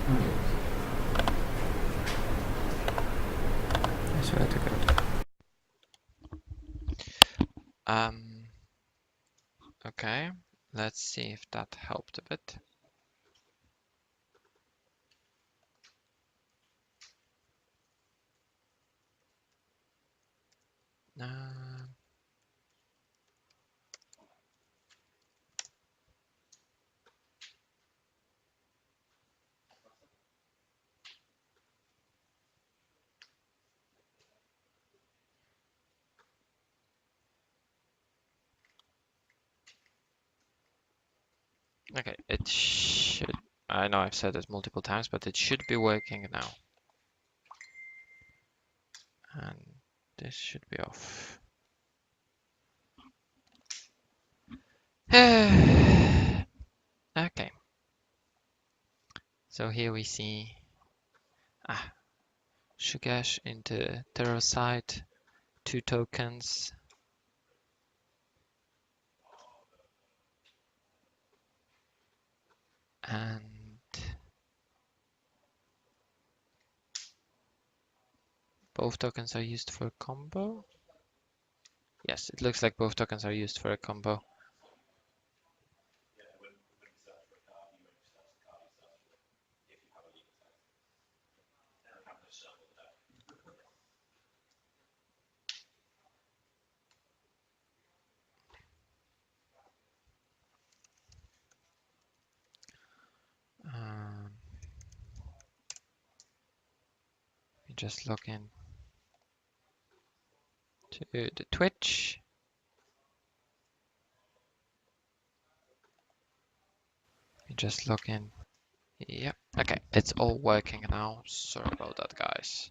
I swear to God. Okay, let's see if that helped a bit. Okay, it should. I know I've said it multiple times, but it should be working now. And this should be off. Okay. So here we see Shugesh into Terror site, 2 tokens. And both tokens are used for a combo. Yes, it looks like both tokens are used for a combo. You just log in to the Twitch. You just log in. Yep. Okay, it's all working now. Sorry about that, guys.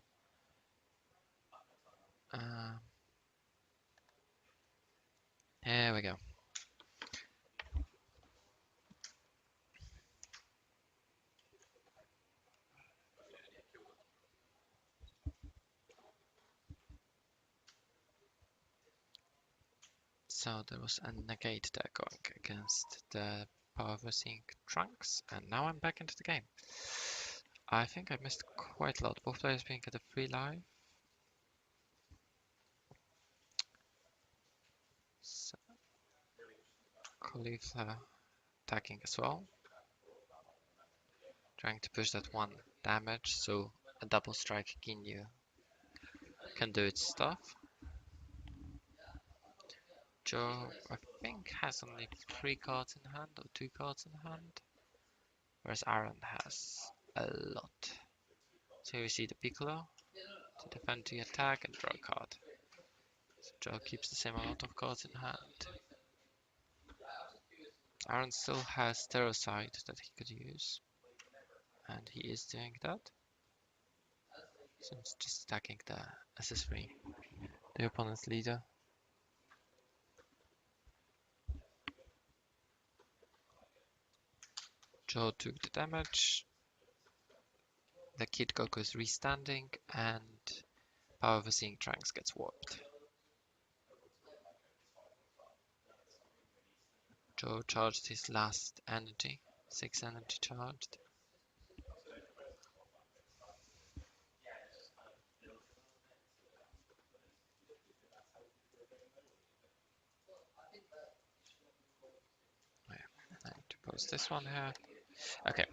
Here we go. So there was a negate there going against the Power-Seeing Trunks, and now I'm back into the game. I think I missed quite a lot. Both players being at a free life. So, Caulifla attacking as well. Trying to push that 1 damage, so a double strike Ginyu can do its stuff. Joe, I think, has only 3 cards in hand or 2 cards in hand, whereas Aaron has a lot. So here we see the Piccolo to defend the attack and draw a card. So Joe keeps the same amount of cards in hand. Aaron still has Terrorsight that he could use, and he is doing that. So he's just attacking the SS3, the opponent's leader. Joe took the damage. The Kid Goku is restanding, and Power of the Seeing Trunks gets warped. Joe charged his last energy, 6 energy charged. I need to post this one here. Okay.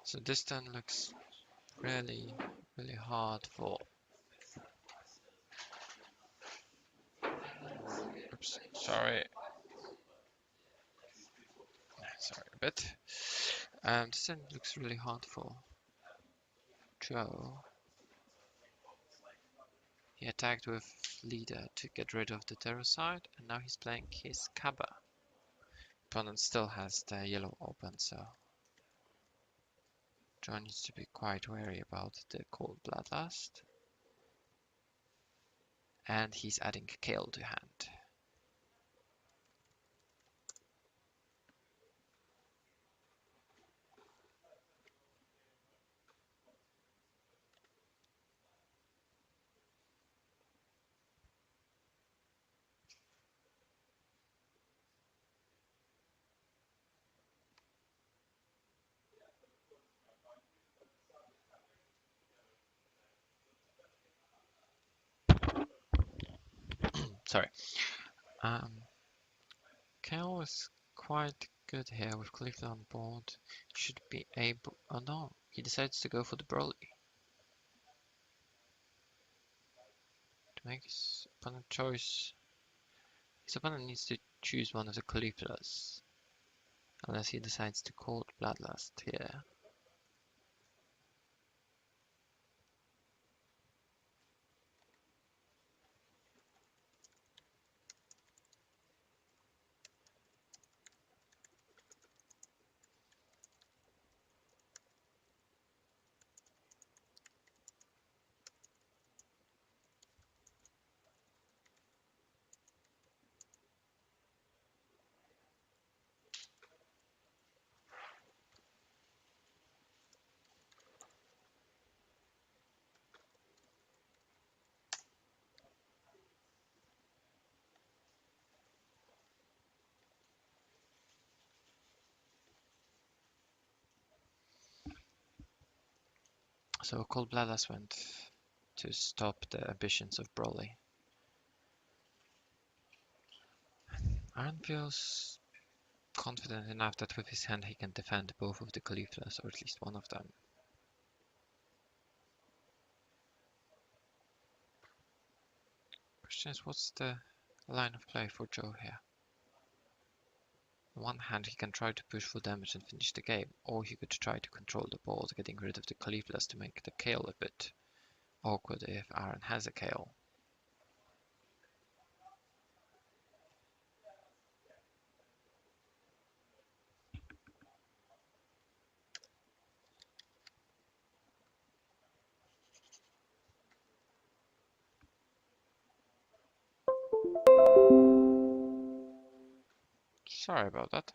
So this turn looks really hard for... Oops, sorry. Sorry a bit. This turn looks really hard for Joe. He attacked with leader to get rid of the Terrorsight, and now he's playing his Kaba. Opponent still has the yellow open, so Joe needs to be quite wary about the Cold Bloodlust. And he's adding Kale to hand. Sorry. Kale is quite good here with Cleveland on board. Should be able. Oh no, he decides to go for the Broly. To make his opponent choice. His opponent needs to choose one of the Clevelands. Unless he decides to call Bloodlust here. So Cold Bloodlust went to stop the ambitions of Broly. Aaron feels confident enough that with his hand he can defend both of the Cauliflowers, or at least one of them. Question is, what's the line of play for Joe here? On one hand, he can try to push for damage and finish the game, or he could try to control the board, getting rid of the Cauliflowers to make the Kale a bit awkward if Aaron has a Kale. Sorry about that.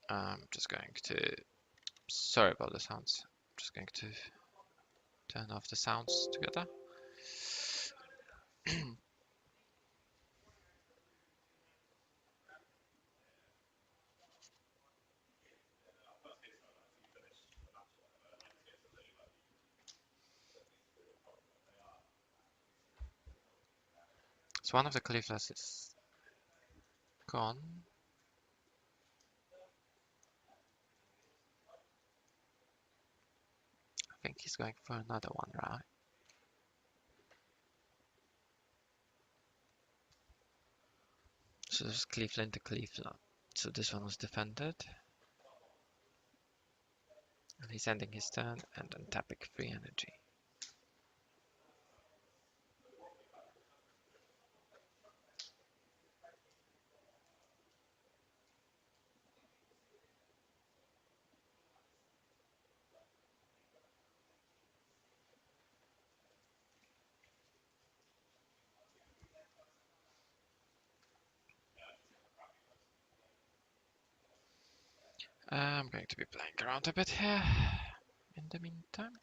I'm just going to... Sorry about the sounds. I'm just going to turn off the sounds together. So one of the Cauliflowers is gone. I think he's going for another one, right? So there's Cleveland to Cleveland. So this one was defended. And he's ending his turn and untapping free energy. I'm going to be playing around a bit here in the meantime.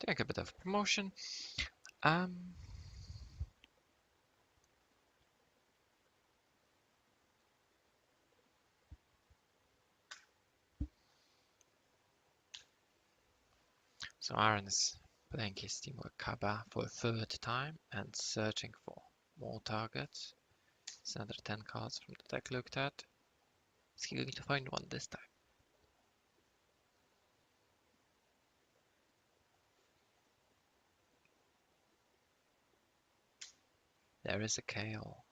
Take a bit of promotion. So Aaron is playing his teamwork Kaba for a third time and searching for more targets. It's another 10 cards from the deck looked at. Is he going to find one this time? There is a Kale.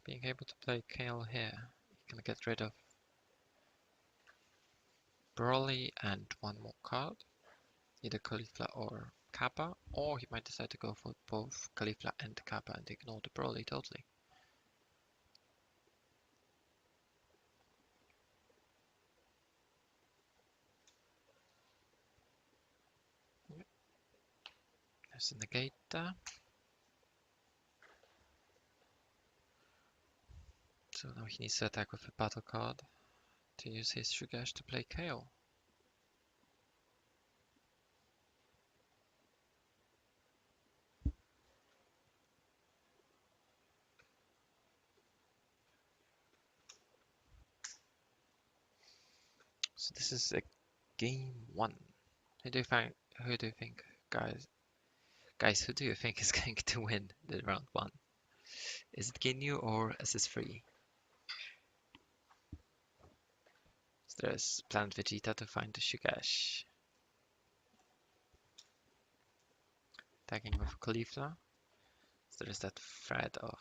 Being able to play Kale here, he can get rid of Broly and one more card, either Caulifla or Kappa, or he might decide to go for both Caulifla and Kappa and ignore the Broly totally. Yep. There's a negate there. So now he needs to attack with a battle card to use his Shugesh to play KO. So this is a game 1. Who do you think, guys? Guys, who do you think is going to win the round 1? Is it Ginyu or SS3? So there's Planet Vegeta to find the Shugesh. Attacking with Caulifla. So there's that thread of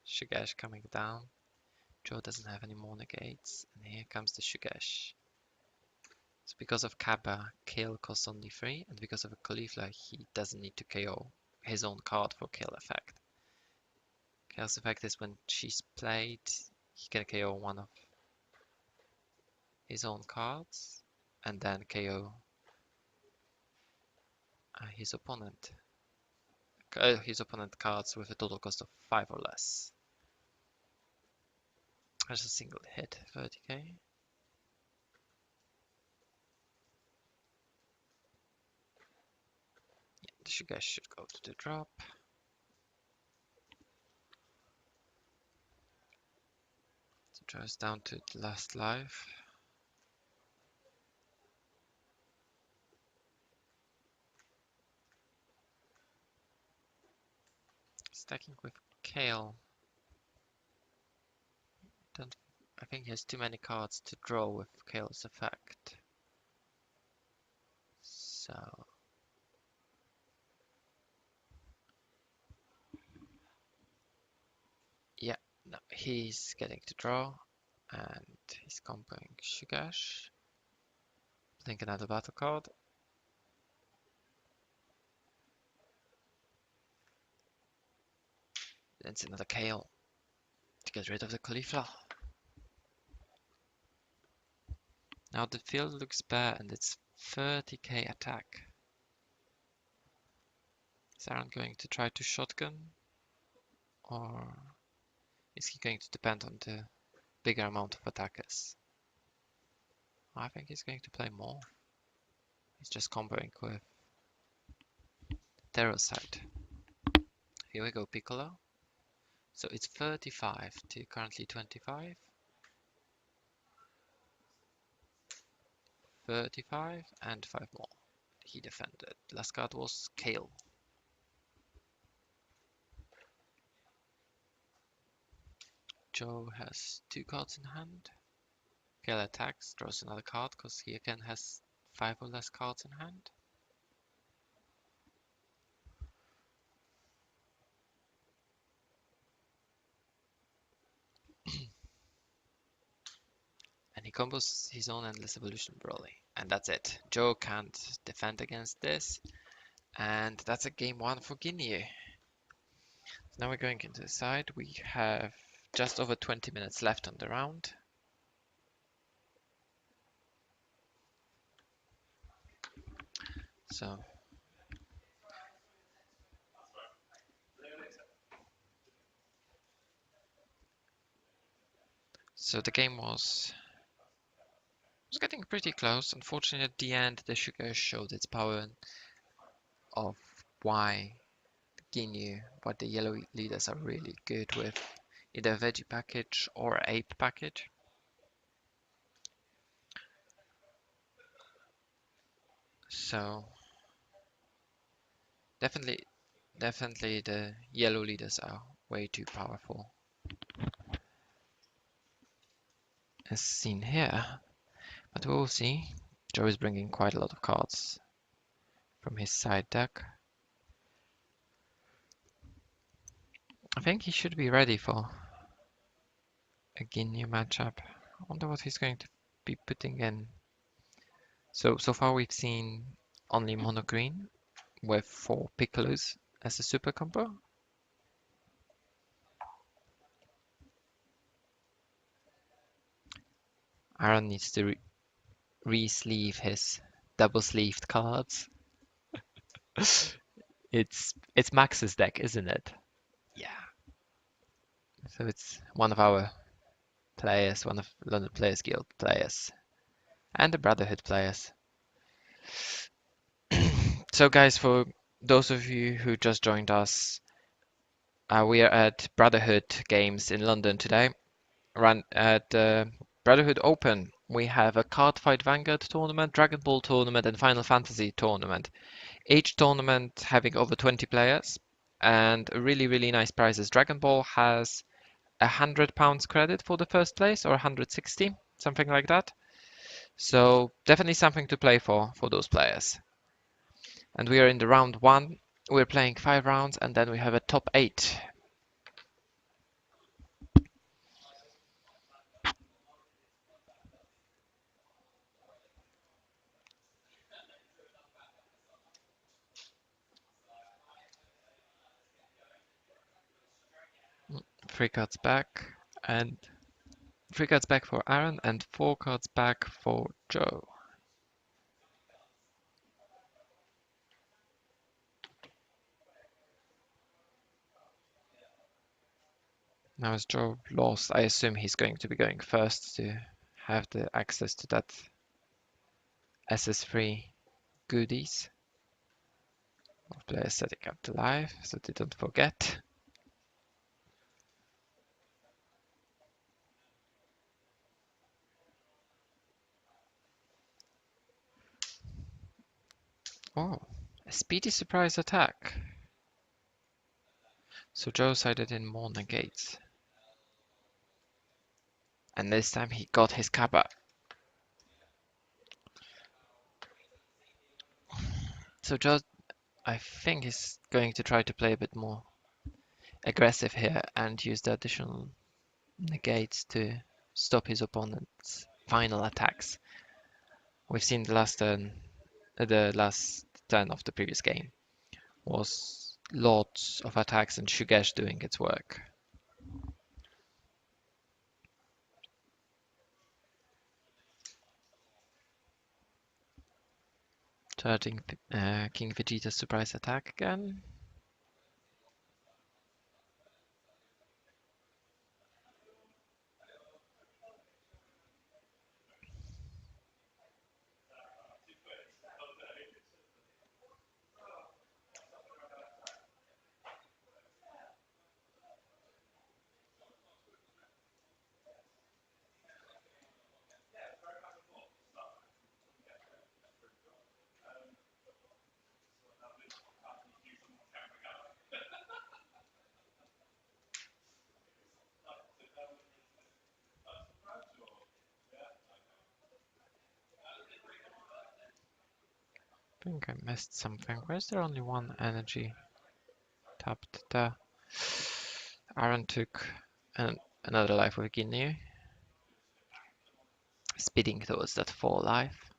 Shugesh coming down. Joe doesn't have any more negates, and here comes the Shugesh. So because of Kappa, kill costs only 3, and because of a Caulifla, he doesn't need to KO his own card for kill effect. Chaos effect is when she's played, he can KO one of his own cards, and then KO his opponent. His opponent cards with a total cost of 5 or less. There's a single hit, 30k. The Shugesh should go to the drop. So Joe's down to the last life. Stacking with Kale. I think he has too many cards to draw with Kale's effect. So yeah, no, he's getting to draw, and he's comboing Shugesh. Blink another battle card. Then it's another Kale to get rid of the Caulifla. Now the field looks bare and it's 30k attack. Is Aaron going to try to shotgun? Or is he going to depend on the bigger amount of attackers? I think he's going to play more. He's just comboing with Terrorcide. Here we go, Piccolo. So it's 35 to currently 25. 35 and 5 more. He defended. Last card was Kale. Joe has 2 cards in hand. Kale attacks, draws another card because he again has 5 or less cards in hand. And he combos his own Endless Evolution Broly. And that's it. Joe can't defend against this. And that's a game 1 for Ginyu. So now we're going into the side. We have just over 20 minutes left on the round. So the game was getting pretty close. Unfortunately, at the end, the Sugar showed its power of why what the yellow leaders are really good with either veggie package or ape package. So definitely the yellow leaders are way too powerful, as seen here. But we'll see. Joe is bringing quite a lot of cards from his side deck. I think he should be ready for a Ginyu matchup. I wonder what he's going to be putting in. So far we've seen only mono green with 4 piccolos as a super combo. Aaron needs to re-sleeve his double-sleeved cards. It's Max's deck, isn't it? Yeah. So it's one of our players, one of London Players Guild players, and the Brotherhood players. So guys, for those of you who just joined us, we are at Brotherhood Games in London today. Run at Brotherhood Open. We have a Cardfight Vanguard tournament, Dragon Ball tournament, and Final Fantasy tournament. Each tournament having over 20 players, and really nice prizes. Dragon Ball has £100 credit for the first place, or 160, something like that. So definitely something to play for those players. And we are in the round 1. We're playing 5 rounds, and then we have a top 8. Three cards back, and 3 cards back for Aaron, and 4 cards back for Joe. Now as Joe lost, I assume he's going to be going first to have the access to that SS3 goodies. Players setting up the live so they don't forget. Oh, a speedy surprise attack. So Joe sided in more negates. And this time he got his Kappa. So Joe, I think, is going to try to play a bit more aggressive here and use the additional negates to stop his opponent's final attacks. We've seen the last turn of the previous game was lots of attacks and Shugesh doing its work. Charging King Vegeta's surprise attack again. I think I missed something. Why is there only one energy tapped there? Aaron took another life with Ginyu, speeding towards that 4 life.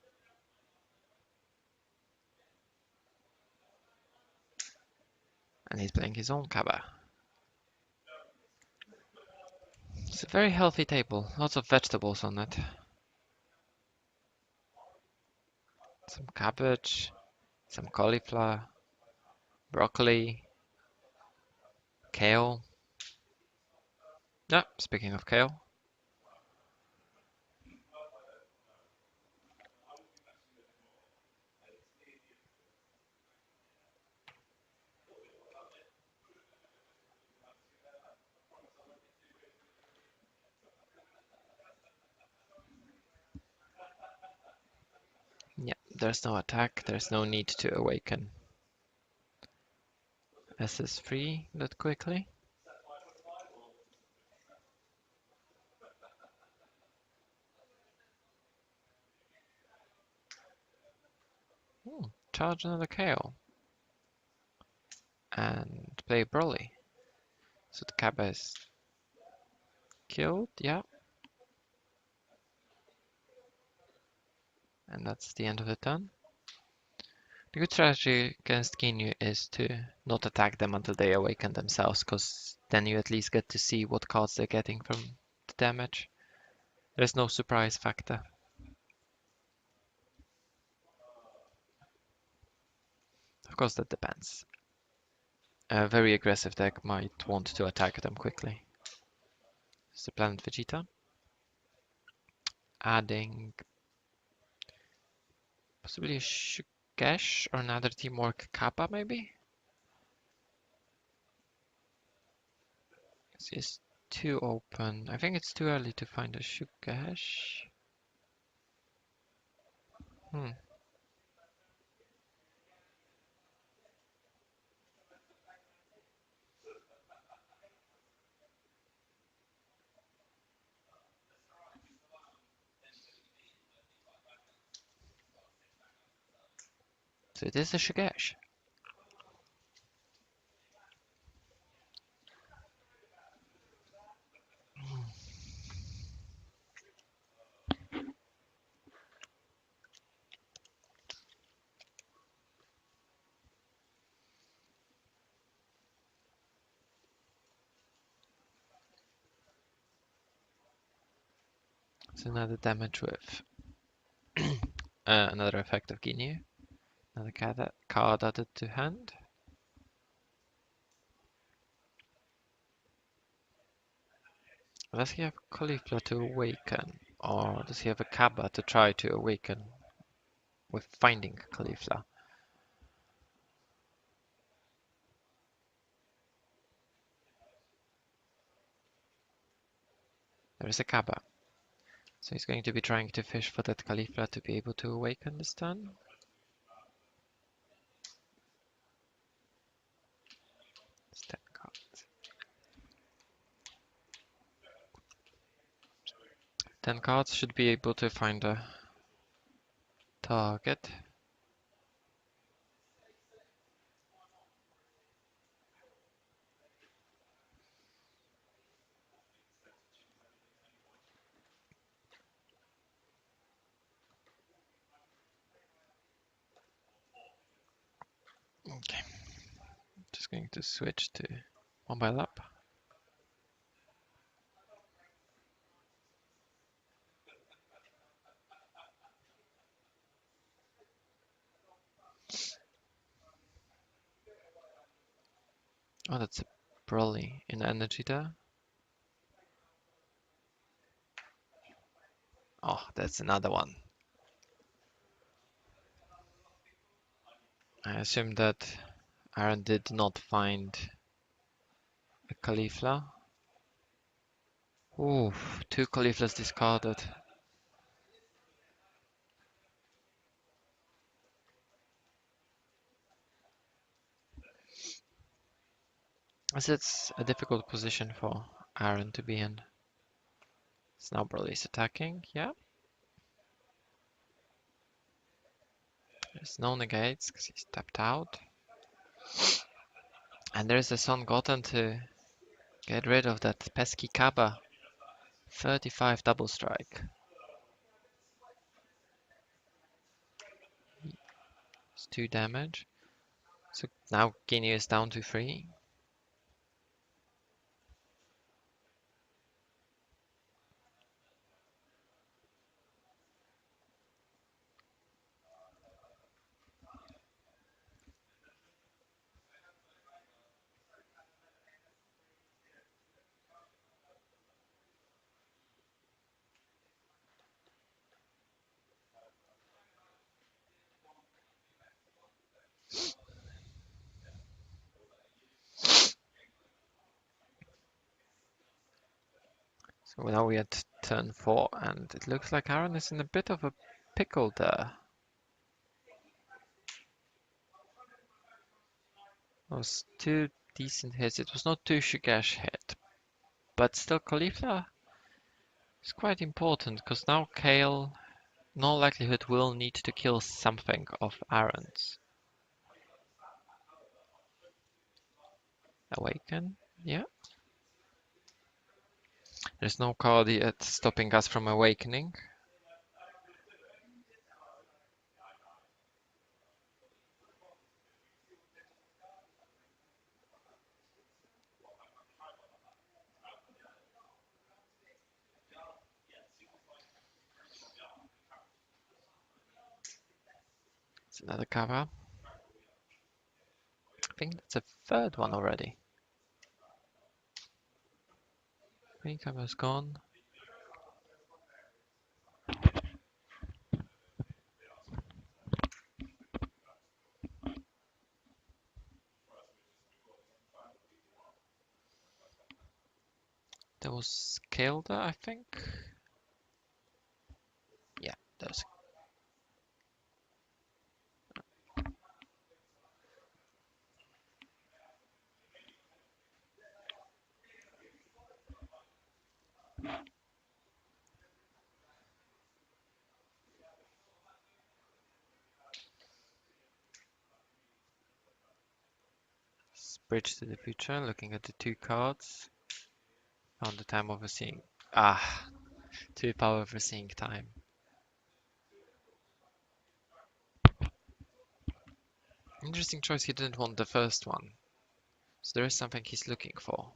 And he's playing his own Kaba. It's a very healthy table, lots of vegetables on it. Some cabbage, some cauliflower, broccoli, kale. Yeah, speaking of kale. Yeah, there's no attack, there's no need to awaken SS3 that quickly. Charge another kale. And play Broly. So the Kappa is killed, yeah. and that's the end of the turn. The good strategy against Ginyu is to not attack them until they awaken themselves, because then you at least get to see what cards they're getting from the damage. There's no surprise factor. Of course, that depends. A very aggressive deck might want to attack them quickly. It's the Planet Vegeta. Adding possibly a Shugesh or another Teamwork Kappa, maybe? It's too open. I think it's too early to find a Shugesh. So it is a Shugesh. It's another damage with another effect of Ginyu. Another card added to hand. Does he have Caulifla to awaken? Or does he have a Kappa to try to awaken with finding Caulifla? There is a Kappa. So he's going to be trying to fish for that Caulifla to be able to awaken this turn. It's 10 cards. 10 cards should be able to find a target. Okay. Just going to switch to mobile up. Oh, that's a Broly in energy there. Oh, that's another one. I assume that Aaron did not find a Caulifla. Ooh, 2 Cauliflas discarded. As it's a difficult position for Aaron to be in. It's now Broly's attacking, yeah. There's no negates because he's tapped out. And there's a Son Goten to get rid of that pesky Kappa. 35 double strike. It's 2 damage. So now Ginyu is down to 3. So now we're at turn 4 and it looks like Aaron is in a bit of a pickle there. Those 2 decent hits. It was not 2 Shugesh hit. But still Caulifla is quite important because now Kale, no likelihood, will need to kill something of Aaron's. Awaken, yeah. There's no card yet stopping us from awakening. Another cover. I think that's a third one already. Three covers gone. There was Kilda, I think. Yeah, there's. Bridge to the future, looking at the two cards. Found the time overseeing. Ah, two power overseeing time. Interesting choice, he didn't want the first one. So there is something he's looking for.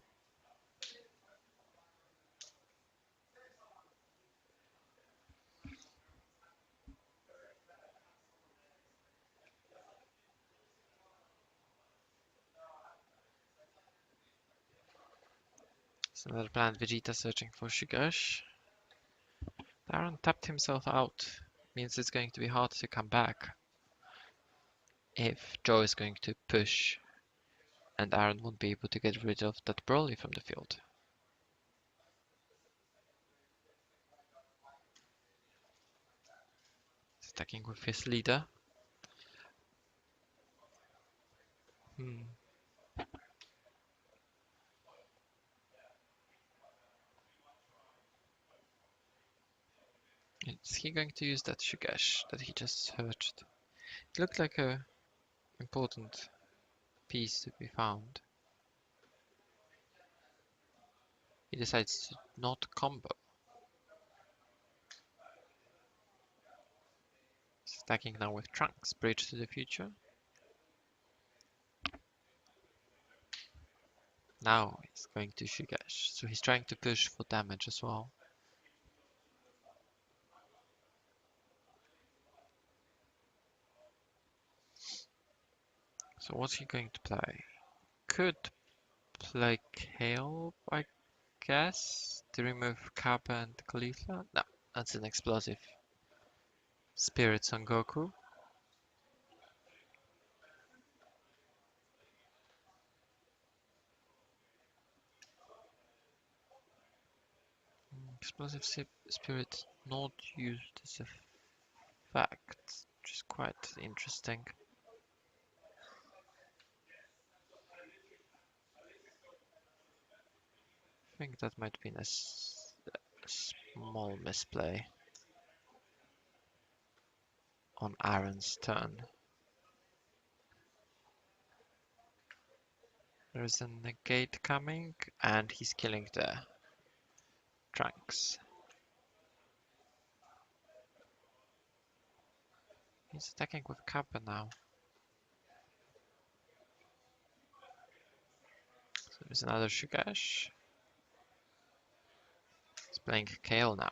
So another planet Vegeta searching for Shugash. Baron tapped himself out. Means it's going to be hard to come back. If Joe is going to push and Aaron won't be able to get rid of that Broly from the field. He's attacking with his leader. Is he going to use that Shugash that he just searched? It looked like a important piece to be found. He decides to not combo. He's attacking now with Trunks. Bridge to the future. Now he's going to Shugash. So he's trying to push for damage as well. So what's he going to play? Could play Kale, I guess, to remove Kappa and Caulifla. No, that's an explosive. Spirits on Goku. Explosive spirit not used as a fact, which is quite interesting. I think that might be a small misplay on Aaron's turn. There's a negate coming, and he's killing the Trunks. He's attacking with Kappa now. So there's another Shugash. He's playing Kale now.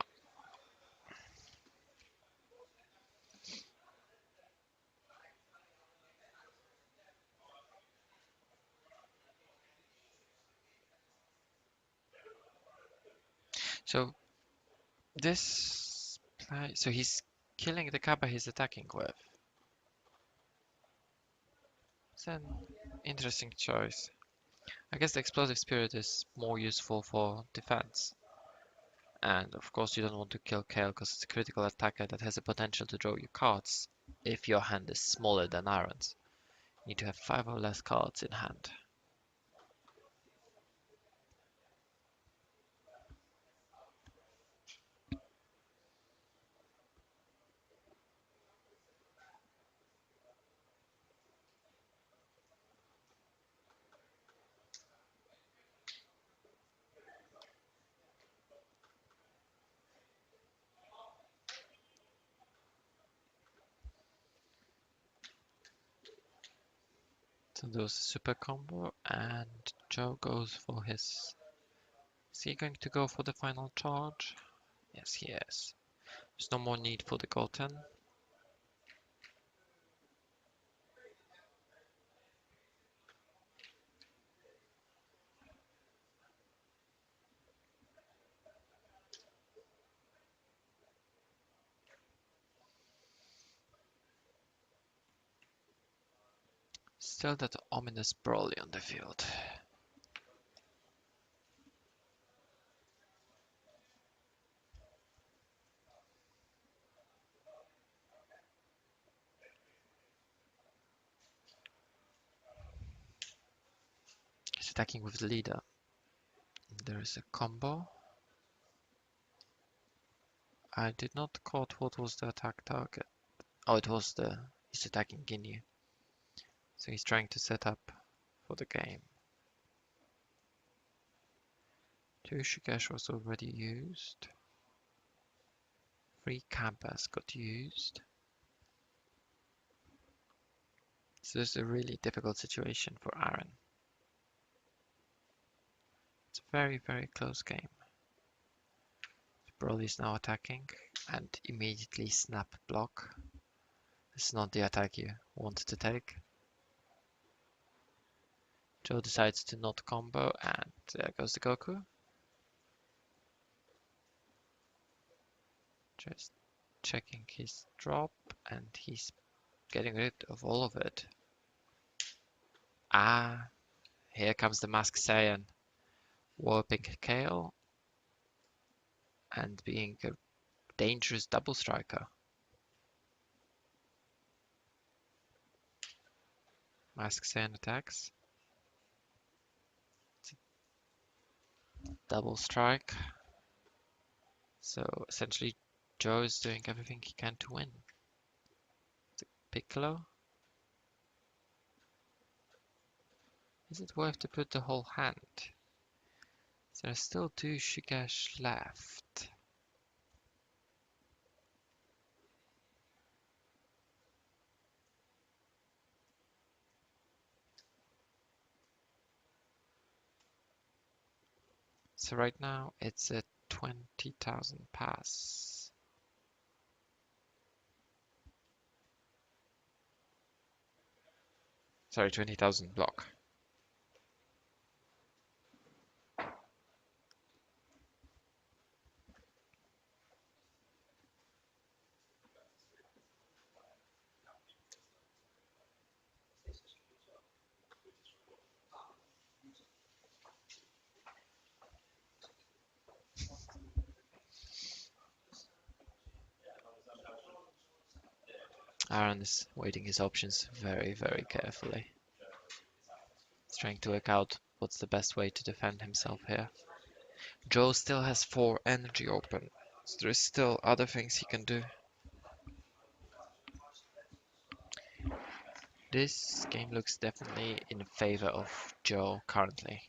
So this play, so he's killing the Kappa he's attacking with. It's an interesting choice. I guess the explosive spirit is more useful for defense. And of course you don't want to kill Kale because it's a critical attacker that has the potential to draw you cards if your hand is smaller than Aaron's. You need to have 5 or less cards in hand. So there's a super combo and Joe goes for his... Is he going to go for the final charge? Yes, he is. There's no more need for the Goten. Still that ominous Broly on the field. He's attacking with the leader. There is a combo. I did not caught what was the attack target. Oh, it was he's attacking Ginyu. So he's trying to set up for the game. 2 Shugesh was already used. 3 Campers got used. So this is a really difficult situation for Aaron. It's a very, very close game. Broly is now attacking and immediately snap block. This is not the attack you want to take. Joe decides to not combo and there goes the Goku. Just checking his drop and he's getting rid of all of it. Ah, here comes the Mask Saiyan. Warping Kale and being a dangerous double striker. Mask Saiyan attacks. Double strike. So essentially Joe is doing everything he can to win. Piccolo. Is it worth to put the whole hand? There are still 2 Shugesh left. So right now it's a 20,000 pass. Sorry, 20,000 block. Aaron is weighting his options very, very carefully. He's trying to work out what's the best way to defend himself here. Joe still has 4 energy open, so there's still other things he can do. This game looks definitely in favor of Joe currently.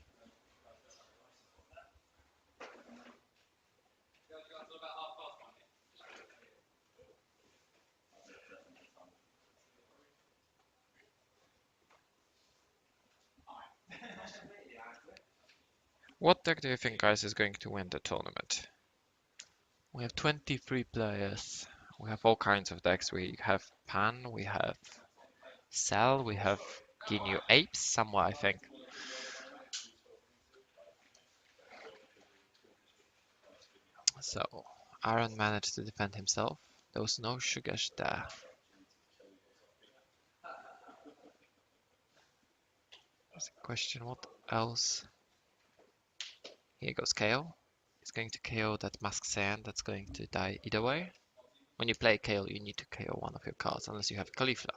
What deck do you think, guys, is going to win the tournament? We have 23 players. We have all kinds of decks. We have Pan, we have Cell, we have Ginyu Apes somewhere, I think. So, Aaron managed to defend himself. There was no Shugesh there. There's a question, what else? Here goes KO. He's going to KO that Mask Saiyan that's going to die either way. When you play Kale, you need to KO one of your cards, unless you have Caulifla.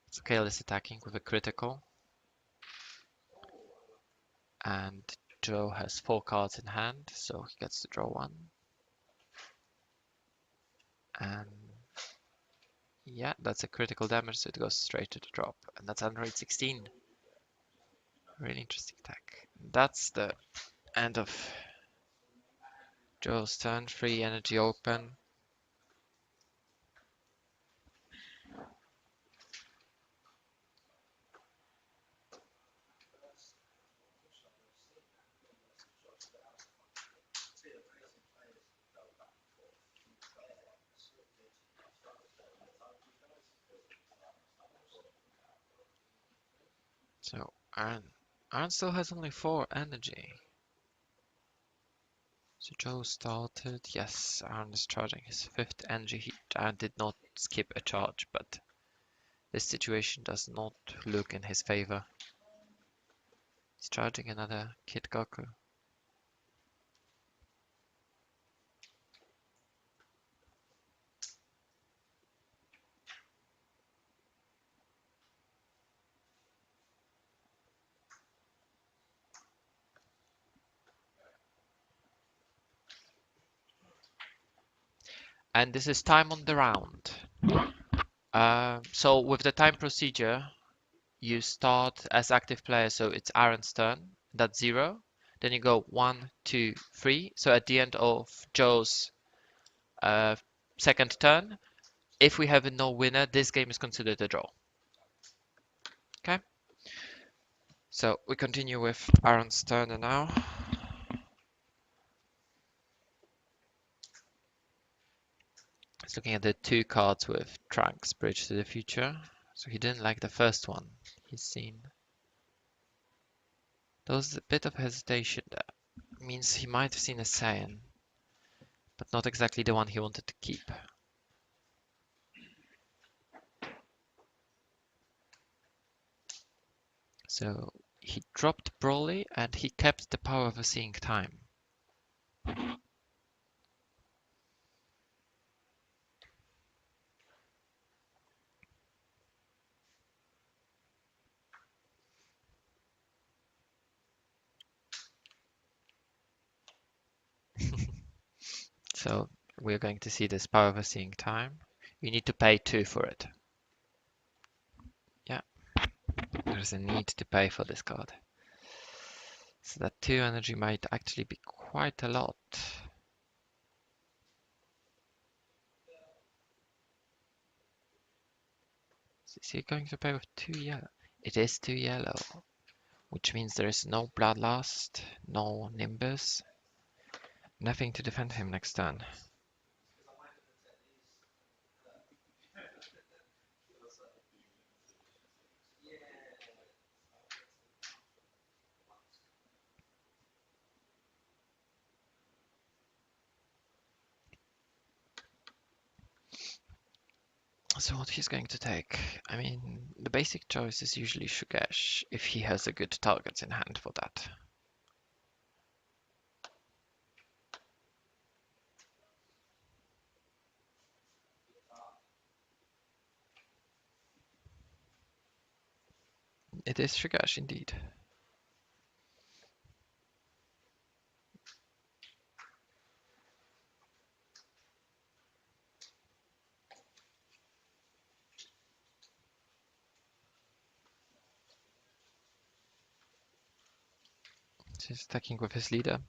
So Kale is attacking with a critical. And Joe has 4 cards in hand, so he gets to draw 1. And yeah, that's a critical damage, so it goes straight to the drop. And that's Android 16. Really interesting attack. That's the end of Joe's turn. 3 energy open. So Aaron still has only 4 energy. So Joe started. Yes, Aaron is charging his 5th energy. Aaron did not skip a charge, but This situation does not look in his favor. He's charging another Kid Goku. And this is time on the round. So with the time procedure, you start as active player, so it's Aaron's turn. That's 0. Then you go 1, 2, 3. So at the end of Joe's second turn, if we have a no winner, this game is considered a draw. Okay. So we continue with Aaron's turn now. He's looking at the 2 cards with Trunks, Bridge to the Future. So he didn't like the first one he's seen. There was a bit of hesitation there. It means he might have seen a Saiyan, but not exactly the one he wanted to keep. So he dropped Broly and he kept the power of seeing time. So we're going to see this power of seeing time. You need to pay 2 for it. Yeah, there's a need to pay for this card. So that 2 energy might actually be quite a lot. Is he going to pay with 2 yellow? It is 2 yellow, which means there is no Bloodlust, no Nimbus, nothing to defend him next turn. So what he's going to take, I mean, the basic choice is usually Shugesh, if he has a good targets in hand for that. It is Shugesh indeed. So he's attacking with his leader,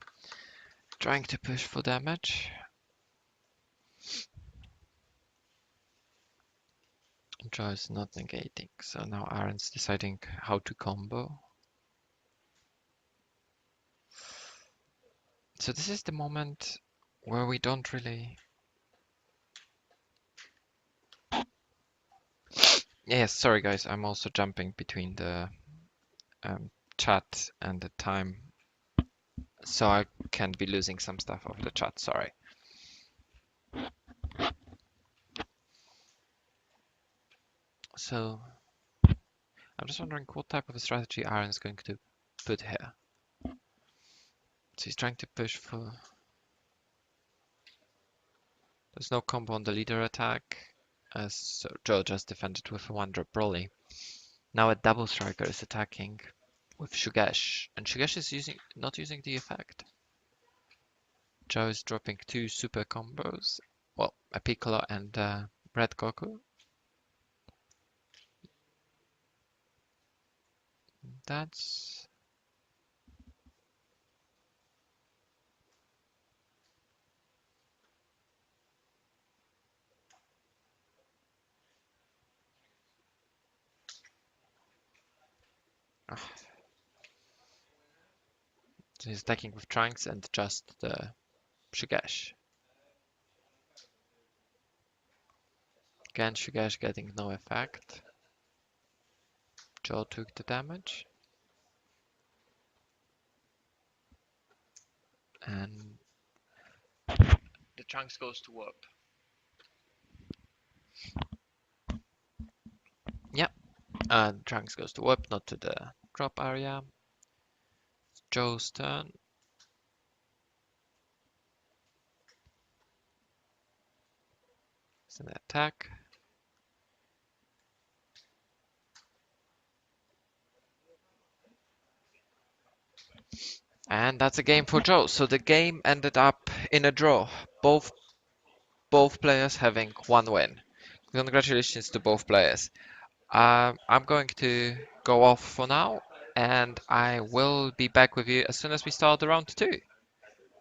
trying to push for damage. Joe is not negating, so now Aaron's deciding how to combo. So this is the moment where we don't really... Yes, sorry guys, I'm also jumping between the chat and the time, so I can't be losing some stuff of the chat, sorry. So I'm just wondering what type of a strategy Aaron is going to put here. So he's trying to push for... There's no combo on the leader attack, so Joe just defended with a 1-drop Broly. Now a double striker is attacking with Shugesh, and Shugesh is not using the effect. Joe is dropping 2 super combos, well, a Piccolo and Red Goku. That's... So he's attacking with Trunks and just the Shugesh. Again, Shugesh getting no effect. Joe took the damage. And the Trunks goes to warp. And Trunks goes to whip, not to the drop area. Joe's turn. It's an attack. And that's a game for Joe. So the game ended up in a draw. Both players having one win. Congratulations to both players. I'm going to go off for now, and I will be back with you as soon as we start the round 2.